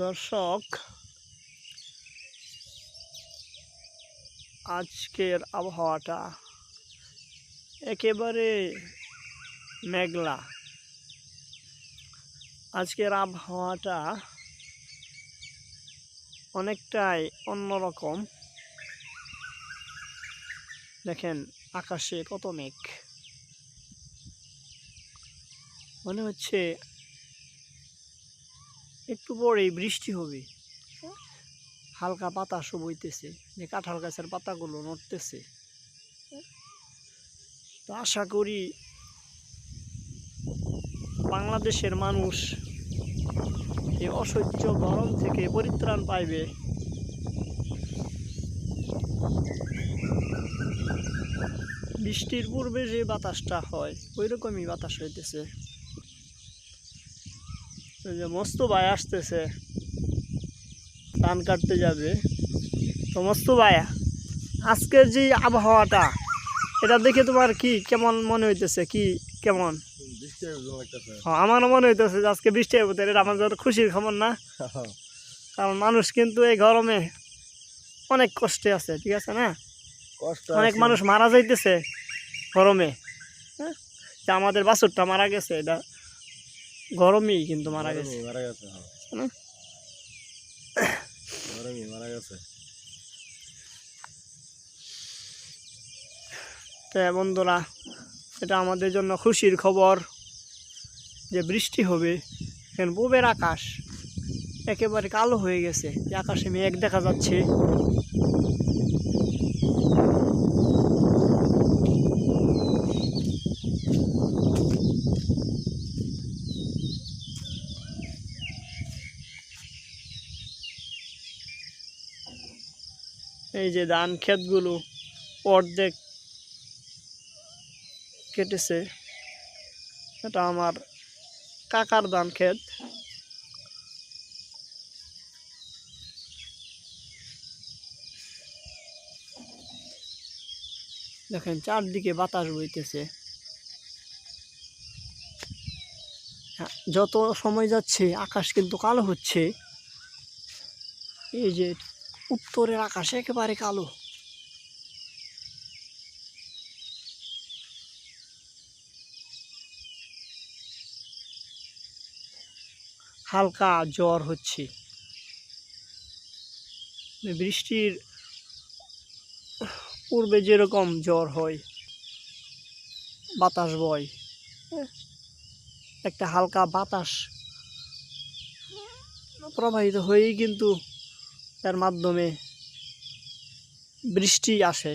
দর্শক, আজকের আবহাওয়াটা একেবারে মেঘলা। আজকের আবহাওয়াটা অনেকটাই অন্যরকম। দেখেন আকাশে কত মেঘ, মনে হচ্ছে একটু পরেই বৃষ্টি হবে। হালকা বাতাসও বইতেছে, যে কাঁঠাল গাছের পাতাগুলো নড়তেছে। তো আশা করি বাংলাদেশের মানুষ এই অসহ্য গরম থেকে পরিত্রাণ পাইবে। বৃষ্টির পূর্বে যে বাতাসটা হয় ওই রকমই বাতাস হইতেছে। ওই যে মস্তু ভাই আসতেছে, ধান কাটতে যাবে। তো মস্তু ভাই, আজকের যে আবহাওয়াটা এটা দেখে তোমার কি কেমন মনে হইতেছে? কি কেমন? আমারও মনে হইতেছে যে আজকে বৃষ্টি হবে। এটা আমার জন্য খুশির খবর না? কারণ মানুষ কিন্তু এই গরমে অনেক কষ্টে আছে, ঠিক আছে না? অনেক মানুষ মারা যাইতেছে গরমে। হ্যাঁ, আমাদের বাছুরটা মারা গেছে, এটা গরমেই কিন্তু মারা গেছে। তো বন্ধুরা, এটা আমাদের জন্য খুশির খবর যে বৃষ্টি হবে। এখন পূবের আকাশ একেবারে কালো হয়ে গেছে, যে আকাশে মেঘ দেখা যাচ্ছে। এই যে ধান ক্ষেতগুলো অর্ধেক কেটেছে। এটা আমার কাকার ধান ক্ষেত। দেখেন চারদিকে বাতাস বইতেছে। যত সময় যাচ্ছে আকাশ কিন্তু কালো হচ্ছে। এই যে উত্তরের আকাশ একেবারে কালো। হালকা জ্বর হচ্ছে। বৃষ্টির পূর্বে যেরকম জ্বর হয়, বাতাস বয়, একটা হালকা বাতাস প্রবাহিত হয়েই কিন্তু তার মাধ্যমে বৃষ্টি আসে।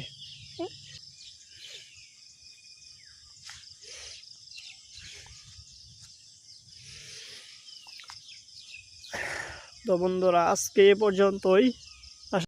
তো বন্ধুরা, আজকে এ পর্যন্তই।